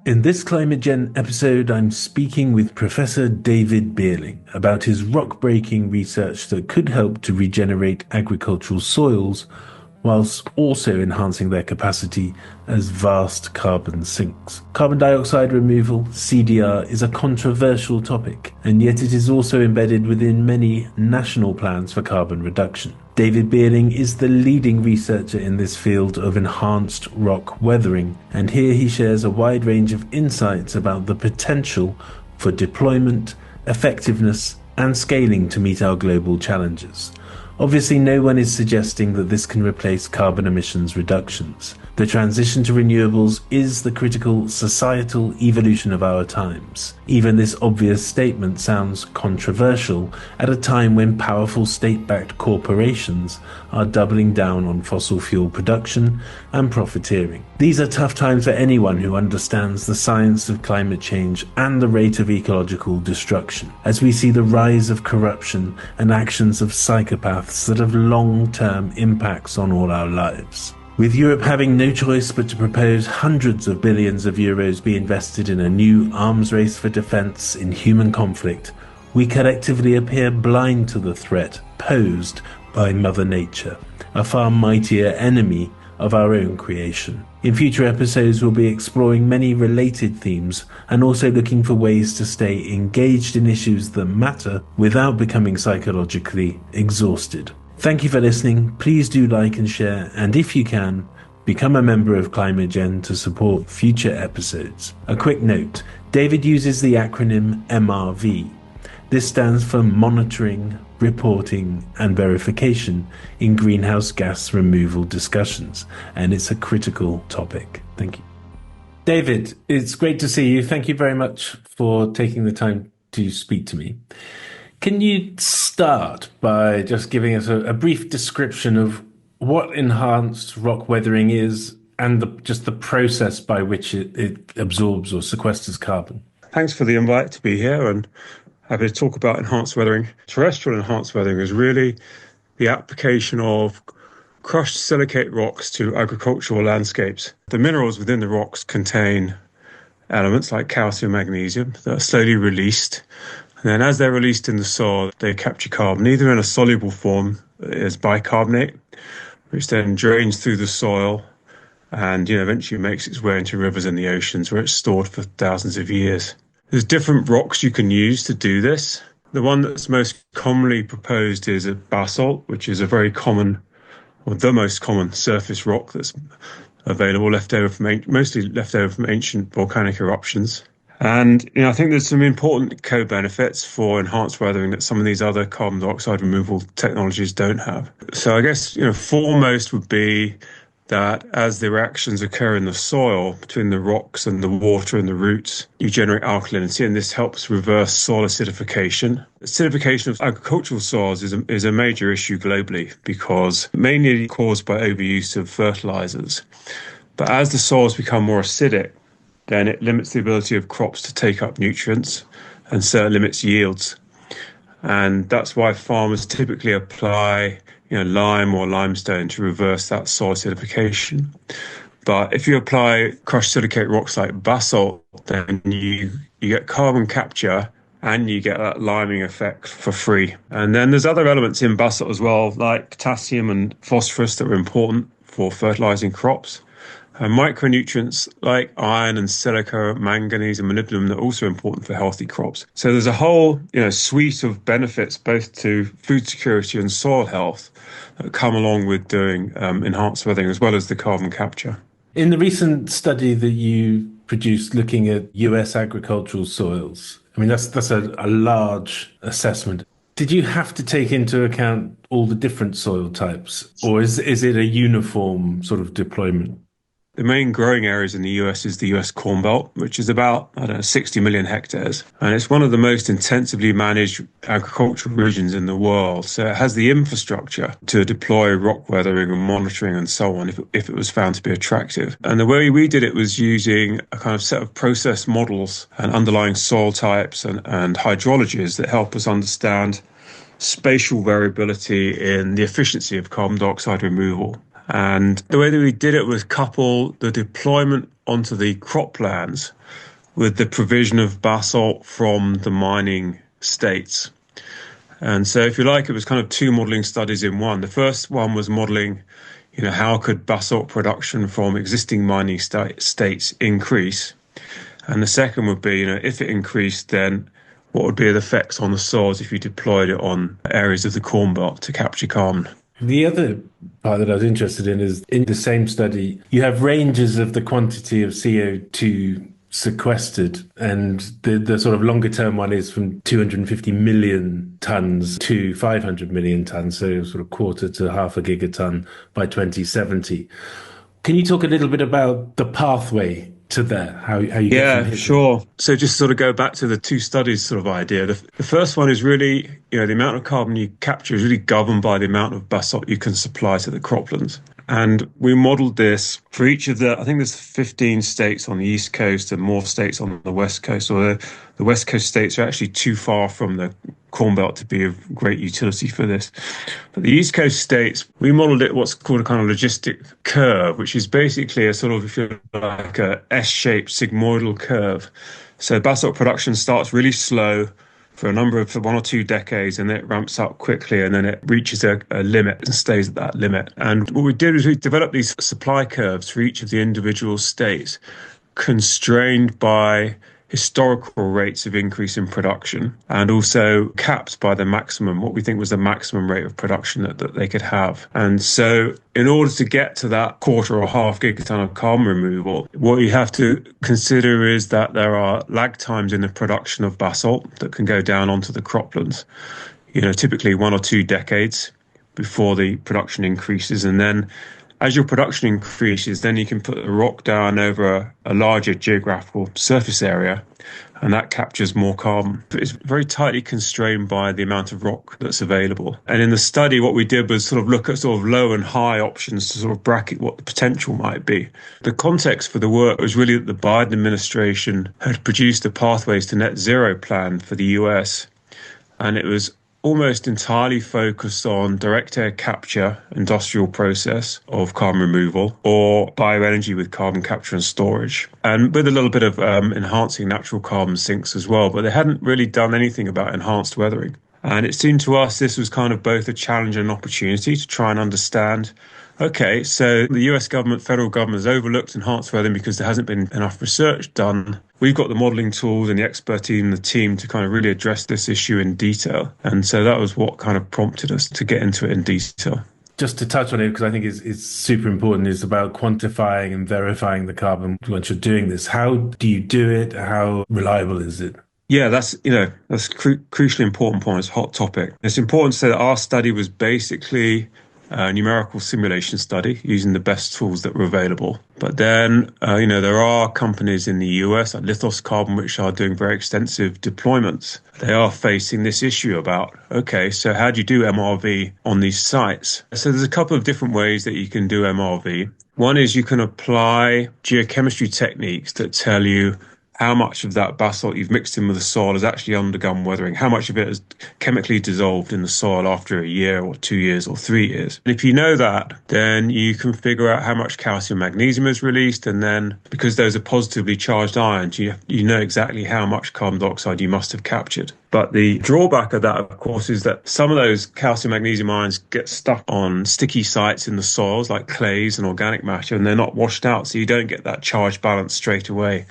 In this ClimateGenn episode, I'm speaking with Professor David Beerling about his rock-breaking research that could help to regenerate agricultural soils whilst also enhancing their capacity as vast carbon sinks. Carbon dioxide removal, CDR, is a controversial topic, and yet it is also embedded within many national plans for carbon reduction. David Beerling is the leading researcher in this field of enhanced rock weathering, and here he shares a wide range of insights about the potential for deployment, effectiveness, and scaling to meet our global challenges. Obviously, no one is suggesting that this can replace carbon emissions reductions. The transition to renewables is the critical societal evolution of our times. Even this obvious statement sounds controversial at a time when powerful state-backed corporations are doubling down on fossil fuel production and profiteering. These are tough times for anyone who understands the science of climate change and the rate of ecological destruction, as we see the rise of corruption and actions of psychopaths that have long-term impacts on all our lives. With Europe having no choice but to propose hundreds of billions of euros be invested in a new arms race for defence in human conflict, we collectively appear blind to the threat posed by Mother Nature, a far mightier enemy of our own creation. In future episodes, we'll be exploring many related themes and also looking for ways to stay engaged in issues that matter without becoming psychologically exhausted. Thank you for listening. Please do like and share, and if you can, become a member of ClimateGenn to support future episodes. A quick note, David uses the acronym MRV. This stands for Monitoring, Reporting and Verification in Greenhouse Gas Removal Discussions, and it's a critical topic. Thank you. David, it's great to see you. Thank you very much for taking the time to speak to me. Can you start by just giving us a brief description of what enhanced rock weathering is and just the process by which it absorbs or sequesters carbon? Thanks for the invite to be here and happy to talk about enhanced weathering. Terrestrial enhanced weathering is really the application of crushed silicate rocks to agricultural landscapes. The minerals within the rocks contain elements like calcium, magnesium that are slowly released. And then as they're released in the soil, they capture carbon, either in a soluble form as bicarbonate, which then drains through the soil and eventually makes its way into rivers and the oceans where it's stored for thousands of years. There's different rocks you can use to do this. The one that's most commonly proposed is a basalt, which is a very common, or the most common surface rock that's available, mostly left over from ancient volcanic eruptions. And I think there's some important co-benefits for enhanced weathering that some of these other carbon dioxide removal technologies don't have. So I guess foremost would be that as the reactions occur in the soil between the rocks and the water and the roots, you generate alkalinity, and this helps reverse soil acidification. Acidification of agricultural soils is a major issue globally because mainly caused by overuse of fertilizers. But as the soils become more acidic, then it limits the ability of crops to take up nutrients and so it limits yields. And that's why farmers typically apply lime or limestone to reverse that soil acidification. But if you apply crushed silicate rocks like basalt, then you get carbon capture and you get that liming effect for free. And then there's other elements in basalt as well, like potassium and phosphorus that are important for fertilizing crops. And micronutrients like iron and silica, manganese and molybdenum that are also important for healthy crops. So there's a whole suite of benefits both to food security and soil health that come along with doing enhanced weathering as well as the carbon capture. In the recent study that you produced looking at US agricultural soils, that's a large assessment. Did you have to take into account all the different soil types, or is it a uniform sort of deployment? The main growing areas in the US is the US Corn Belt, which is about, 60 million hectares. And it's one of the most intensively managed agricultural regions in the world. So it has the infrastructure to deploy rock weathering and monitoring and so on if it was found to be attractive. And the way we did it was using a kind of set of process models and underlying soil types and hydrologies that help us understand spatial variability in the efficiency of carbon dioxide removal. And the way that we did it was couple the deployment onto the croplands with the provision of basalt from the mining states. And so, if you like, it was kind of two modeling studies in one. The first one was modeling, how could basalt production from existing mining states increase? And the second would be, if it increased, then what would be the effects on the soils if you deployed it on areas of the Corn Belt to capture carbon? The other part that I was interested in is in the same study, you have ranges of the quantity of CO2 sequestered, and the sort of longer term one is from 250 million tons to 500 million tons, so sort of quarter to half a gigaton by 2070. Can you talk a little bit about the pathway to there, how you get from Yeah, here to sure. So just sort of go back to the two studies sort of idea. The first one is really, the amount of carbon you capture is really governed by the amount of basalt you can supply to the croplands. And we modeled this for each of I think there's 15 states on the East Coast and more states on the West Coast, or the West Coast states are actually too far from the Corn Belt to be of great utility for this. But the East Coast states, we modeled it what's called a kind of logistic curve, which is basically a sort of, if you like, a S-shaped sigmoidal curve. So basalt production starts really slow for one or two decades, and then it ramps up quickly, and then it reaches a limit and stays at that limit. And what we did is we developed these supply curves for each of the individual states, constrained by historical rates of increase in production, and also capped by the maximum, what we think was the maximum rate of production that they could have. And so in order to get to that quarter or half gigaton of carbon removal, what you have to consider is that there are lag times in the production of basalt that can go down onto the croplands, typically 1 or 2 decades before the production increases. And then as your production increases, then you can put the rock down over a larger geographical surface area, and that captures more carbon. It's very tightly constrained by the amount of rock that's available. And in the study, what we did was sort of look at sort of low and high options to sort of bracket what the potential might be. The context for the work was really that the Biden administration had produced a Pathways to Net Zero plan for the US, and it was almost entirely focused on direct air capture, industrial process of carbon removal, or bioenergy with carbon capture and storage, and with a little bit of enhancing natural carbon sinks as well. But they hadn't really done anything about enhanced weathering. And it seemed to us this was kind of both a challenge and an opportunity to try and understand, okay, so the US government, federal government has overlooked enhanced weathering because there hasn't been enough research done. We've got the modelling tools and the expertise in the team to kind of really address this issue in detail. And so that was what kind of prompted us to get into it in detail. Just to touch on it, because I think it's super important, is about quantifying and verifying the carbon once you're doing this. How do you do it? How reliable is it? Yeah, that's crucially important point. It's a hot topic. It's important to say that our study was basically a numerical simulation study using the best tools that were available. But then, there are companies in the US like Lithos Carbon, which are doing very extensive deployments. They are facing this issue about, okay, so how do you do MRV on these sites? So there's a couple of different ways that you can do MRV. One is you can apply geochemistry techniques that tell you how much of that basalt you've mixed in with the soil has actually undergone weathering, how much of it has chemically dissolved in the soil after a year or 2 years or 3 years. And if you know that, then you can figure out how much calcium magnesium is released. And then because those are positively charged ions, you know exactly how much carbon dioxide you must have captured. But the drawback of that, of course, is that some of those calcium magnesium ions get stuck on sticky sites in the soils like clays and organic matter, and they're not washed out. So you don't get that charge balance straight away.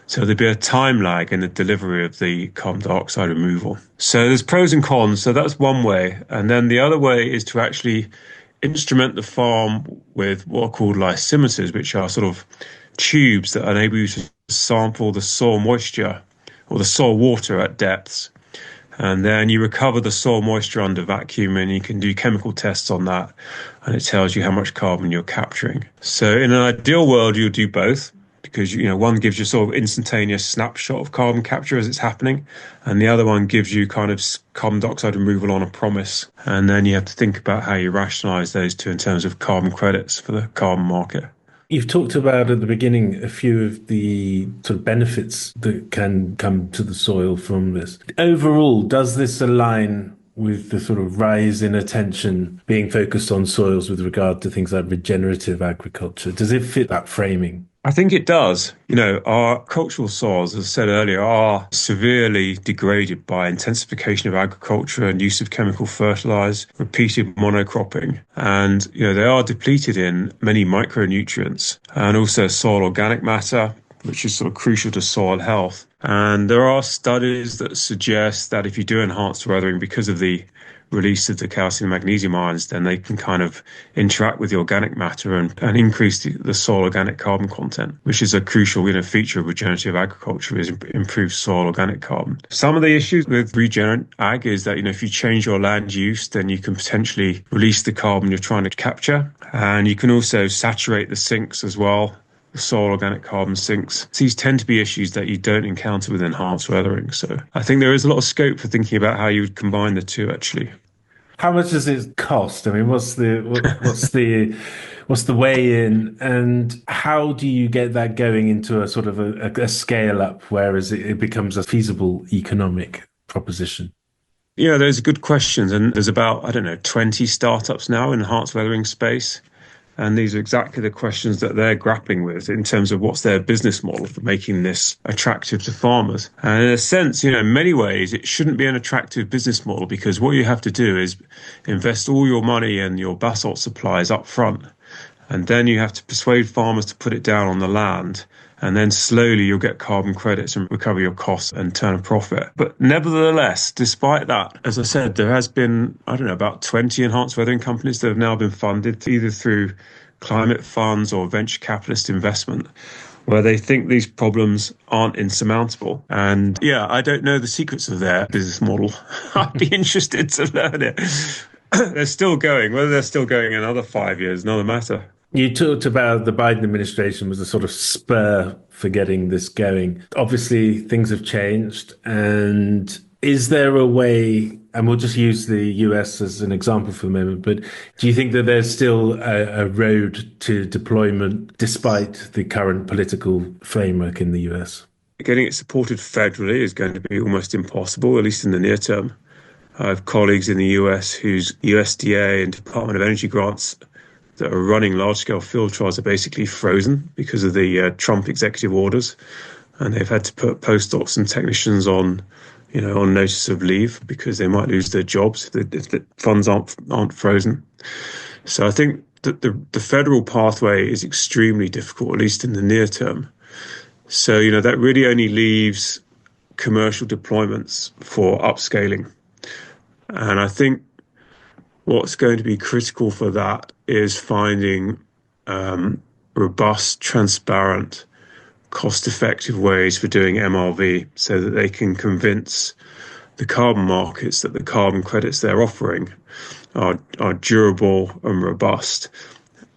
So there'd be a time lag in the delivery of the carbon dioxide removal. So there's pros and cons. So that's one way. And then the other way is to actually instrument the farm with what are called lysimeters, which are sort of tubes that enable you to sample the soil moisture or the soil water at depths. And then you recover the soil moisture under vacuum, and you can do chemical tests on that. And it tells you how much carbon you're capturing. So in an ideal world, you'll do both, because one gives you sort of instantaneous snapshot of carbon capture as it's happening, and the other one gives you kind of carbon dioxide removal on a promise. And then you have to think about how you rationalize those two in terms of carbon credits for the carbon market. You've talked about at the beginning a few of the sort of benefits that can come to the soil from this. Overall, does this align with the sort of rise in attention being focused on soils with regard to things like regenerative agriculture? Does it fit that framing? I think it does. Our cultural soils, as I said earlier, are severely degraded by intensification of agriculture and use of chemical fertilizers, repeated monocropping. And, they are depleted in many micronutrients and also soil organic matter, which is sort of crucial to soil health. And there are studies that suggest that if you do enhanced weathering because of the release of the calcium and magnesium ions, then they can kind of interact with the organic matter and increase the soil organic carbon content, which is a crucial feature of regenerative agriculture, is improved soil organic carbon. Some of the issues with regenerate ag is that, if you change your land use, then you can potentially release the carbon you're trying to capture. And you can also saturate the sinks as well. The soil organic carbon sinks. These tend to be issues that you don't encounter with enhanced weathering. So I think there is a lot of scope for thinking about how you would combine the two, actually. How much does it cost? I mean, what's the way in, and how do you get that going into a sort of a scale up, whereas it becomes a feasible economic proposition? Yeah, those are good questions. And there's about, 20 startups now in enhanced weathering space. And these are exactly the questions that they're grappling with in terms of what's their business model for making this attractive to farmers. And in a sense, in many ways, it shouldn't be an attractive business model, because what you have to do is invest all your money and your basalt supplies up front. And then you have to persuade farmers to put it down on the land. And then slowly you'll get carbon credits and recover your costs and turn a profit. But nevertheless, despite that, as I said, there has been, about 20 enhanced weathering companies that have now been funded either through climate funds or venture capitalist investment, where they think these problems aren't insurmountable. And yeah, I don't know the secrets of their business model. I'd be interested to learn it. They're still going. Whether they're still going in another 5 years, another matter. You talked about the Biden administration was a sort of spur for getting this going. Obviously, things have changed. And is there a way, and we'll just use the US as an example for the moment, but do you think that there's still a road to deployment despite the current political framework in the US? Getting it supported federally is going to be almost impossible, at least in the near term. I have colleagues in the US whose USDA and Department of Energy grants that are running large-scale field trials are basically frozen because of the Trump executive orders, and they've had to put postdocs and technicians on notice of leave because they might lose their jobs if the funds aren't frozen. So I think that the federal pathway is extremely difficult, at least in the near term. So that really only leaves commercial deployments for upscaling, and I think what's going to be critical for that is finding robust, transparent, cost-effective ways for doing MRV so that they can convince the carbon markets that the carbon credits they're offering are durable and robust.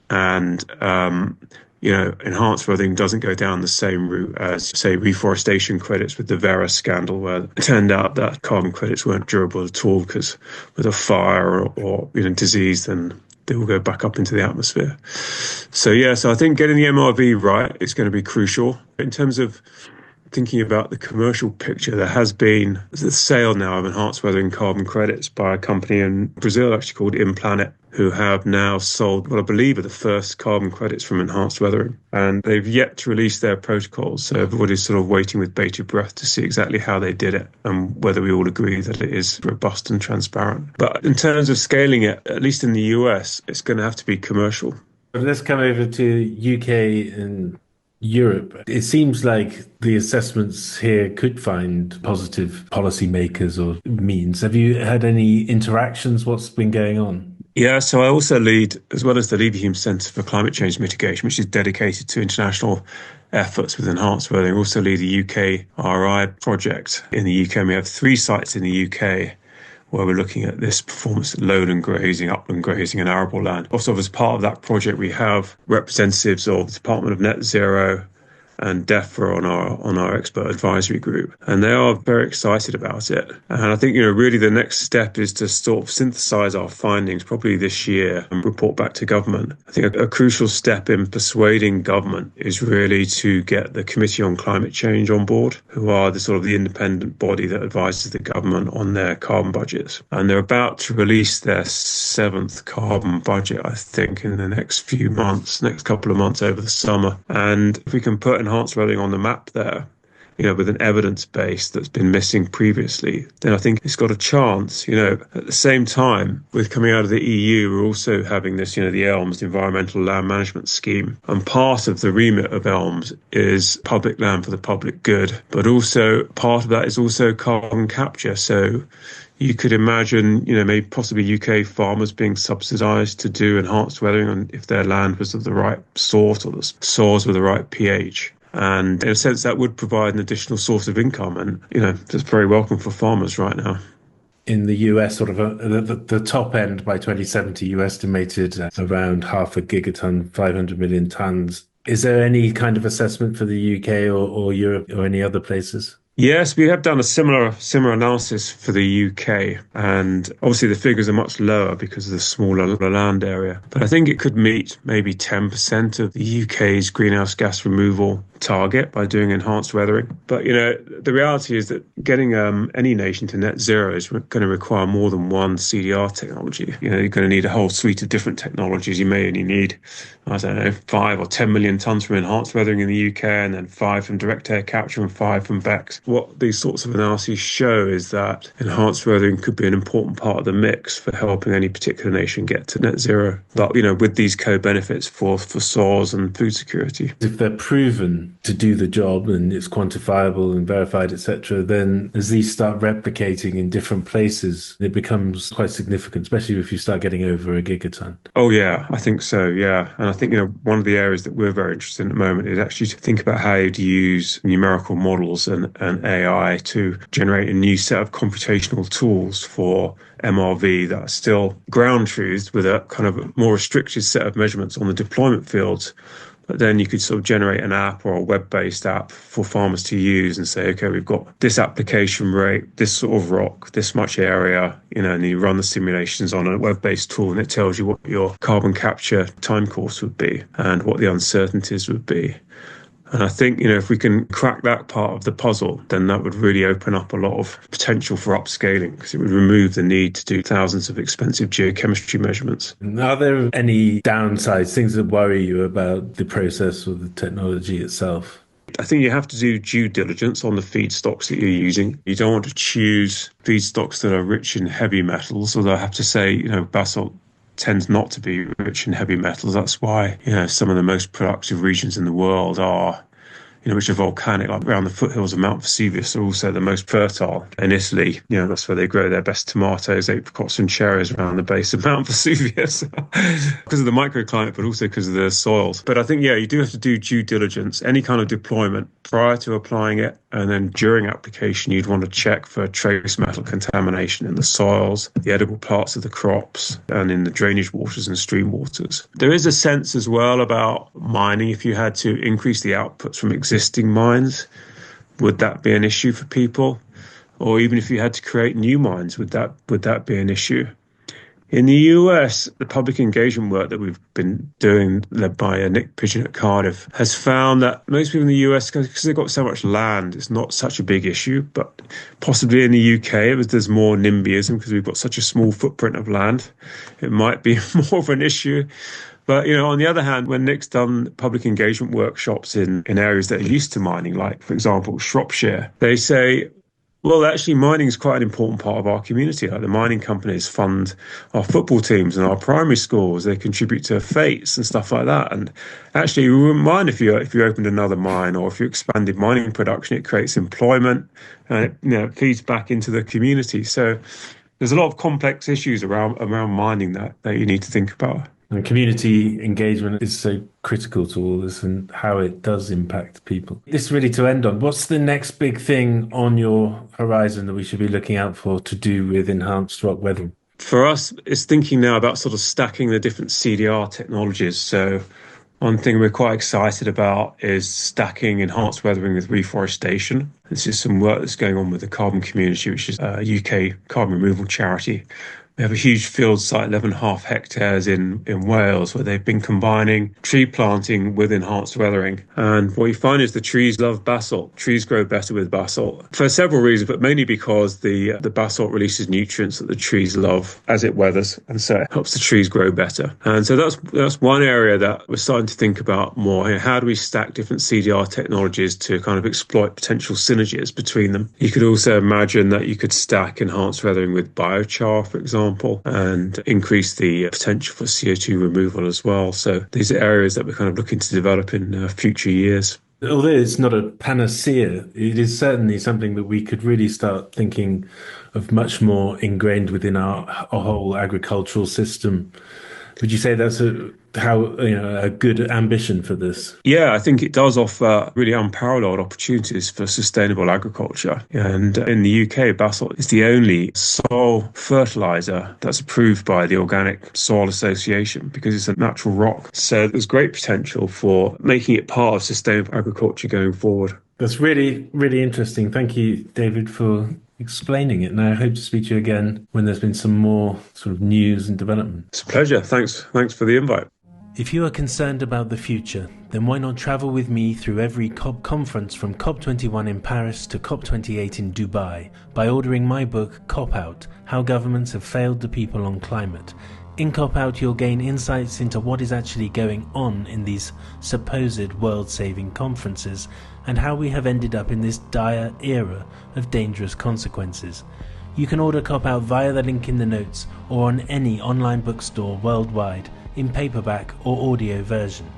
And enhanced weathering doesn't go down the same route as, say, reforestation credits with the Vera scandal, where it turned out that carbon credits weren't durable at all because with a fire or disease, then they will go back up into the atmosphere. So I think getting the MRV right is going to be crucial. In terms of thinking about the commercial picture, there has been the sale now of enhanced weathering carbon credits by a company in Brazil actually called InPlanet, who have now sold what I believe are the first carbon credits from enhanced weathering. And they've yet to release their protocols. So everybody's sort of waiting with bated breath to see exactly how they did it and whether we all agree that it is robust and transparent. But in terms of scaling it, at least in the US, it's going to have to be commercial. But let's come over to UK and Europe. It seems like the assessments here could find positive policymakers or means. Have you had any interactions? What's been going on? Yeah, so I also lead, as well as the Leverhulme Centre for Climate Change Mitigation, which is dedicated to international efforts with enhanced weathering. I also lead the UK RI project in the UK. And we have 3 sites in the UK where we're looking at this performance lowland grazing, upland grazing and arable land. Also, as part of that project, we have representatives of the Department of Net Zero and DEFRA on our expert advisory group, and they are very excited about it. And I think really the next step is to sort of synthesize our findings probably this year and report back to government. I think a crucial step in persuading government is really to get the Committee on Climate Change on board, who are the sort of the independent body that advises the government on their carbon budgets. And they're about to release their 7th carbon budget, I think, in the next couple of months over the summer. And if we can put enhanced weathering on the map there, with an evidence base that's been missing previously, then I think it's got a chance. At the same time, with coming out of the EU, we're also having this, the ELMS, the Environmental Land Management Scheme. And part of the remit of ELMS is public land for the public good. But also part of that is also carbon capture. So you could imagine, maybe possibly UK farmers being subsidised to do enhanced weathering if their land was of the right sort or the soils were the right pH. And in a sense, that would provide an additional source of income. And, that's very welcome for farmers right now. In the US, sort of the top end by 2070, you estimated around half a gigaton, 500 million tons. Is there any kind of assessment for the UK or Europe or any other places? Yes, we have done a similar analysis for the UK, and obviously the figures are much lower because of the smaller land area. But I think it could meet maybe 10% of the UK's greenhouse gas removal target by doing enhanced weathering. But, the reality is that getting any nation to net zero is going to require more than one CDR technology. You're going to need a whole suite of different technologies. You may only need, 5 or 10 million tons from enhanced weathering in the UK, and then 5 from direct air capture and 5 from BECCS. What these sorts of analyses show is that enhanced weathering could be an important part of the mix for helping any particular nation get to net zero. But, with these co-benefits for soils and food security. If they're proven to do the job and it's quantifiable and verified, etc., then as these start replicating in different places, it becomes quite significant, especially if you start getting over a gigaton. Oh, yeah, I think so, yeah. And I think, one of the areas that we're very interested in at the moment is actually to think about how to use numerical models and AI to generate a new set of computational tools for MRV that are still ground truths with a kind of more restricted set of measurements on the deployment fields. But then you could sort of generate an app or a web-based app for farmers to use and say, okay, we've got this application rate, this sort of rock, this much area, and you run the simulations on a web-based tool and it tells you what your carbon capture time course would be and what the uncertainties would be. And I think, if we can crack that part of the puzzle, then that would really open up a lot of potential for upscaling, because it would remove the need to do thousands of expensive geochemistry measurements. Are there any downsides, things that worry you about the process or the technology itself? I think you have to do due diligence on the feedstocks that you're using. You don't want to choose feedstocks that are rich in heavy metals, although I have to say, basalt tends not to be rich in heavy metals. That's why, some of the most productive regions in the world are, which are volcanic, like around the foothills of Mount Vesuvius, are also the most fertile. In Italy, that's where they grow their best tomatoes, apricots and cherries, around the base of Mount Vesuvius because of the microclimate, but also because of the soils. But I think, you do have to do due diligence, any kind of deployment prior to applying it. And then during application, you'd want to check for trace metal contamination in the soils, the edible parts of the crops, and in the drainage waters and stream waters. There is a sense as well about mining. If you had to increase the outputs from existing mines, would that be an issue for people? Or even if you had to create new mines, would that be an issue? In the US, the public engagement work that we've been doing, led by Nick Pigeon at Cardiff, has found that most people in the US, because they've got so much land, it's not such a big issue. But possibly in the UK, there's more NIMBYism because we've got such a small footprint of land. It might be more of an issue. But, on the other hand, when Nick's done public engagement workshops in areas that are used to mining, like, for example, Shropshire, they say, well, actually, mining is quite an important part of our community. Like the mining companies fund our football teams and our primary schools. They contribute to fetes and stuff like that. And actually, we wouldn't mind if you opened another mine or if you expanded mining production. It creates employment and it feeds back into the community. So there's a lot of complex issues around mining that you need to think about. And community engagement is so critical to all this and how it does impact people. This is really to end on. What's the next big thing on your horizon that we should be looking out for to do with enhanced rock weathering? For us, it's thinking now about sort of stacking the different CDR technologies. So One thing we're quite excited about is stacking enhanced weathering with reforestation. This is some work that's going on with the Carbon Community, which is a UK carbon removal charity. We have a huge field site, 11.5 hectares in Wales, where they've been combining tree planting with enhanced weathering. And what you find is the trees love basalt. Trees grow better with basalt for several reasons, but mainly because the basalt releases nutrients that the trees love as it weathers, and so it helps the trees grow better. And so that's one area that we're starting to think about more. How do we stack different CDR technologies to kind of exploit potential synergies between them? You could also imagine that you could stack enhanced weathering with biochar, for example, and increase the potential for CO2 removal as well. So these are areas that we're kind of looking to develop in future years. Although it's not a panacea, it is certainly something that we could really start thinking of much more ingrained within our whole agricultural system. Would you say that's a good ambition for this? Yeah, I think it does offer really unparalleled opportunities for sustainable agriculture. And in the UK, basalt is the only soil fertilizer that's approved by the Organic Soil Association because it's a natural rock. So there's great potential for making it part of sustainable agriculture going forward. That's really, really interesting. Thank you, David, for explaining it. And I hope to speak to you again when there's been some more sort of news and development. It's a pleasure. Thanks for the invite. If you are concerned about the future, then why not travel with me through every COP conference from COP21 in Paris to COP28 in Dubai by ordering my book COP Out: How Governments Have Failed the People on Climate. In COP Out, you'll gain insights into what is actually going on in these supposed world-saving conferences and how we have ended up in this dire era of dangerous consequences. You can order COP Out via the link in the notes or on any online bookstore worldwide in paperback or audio version.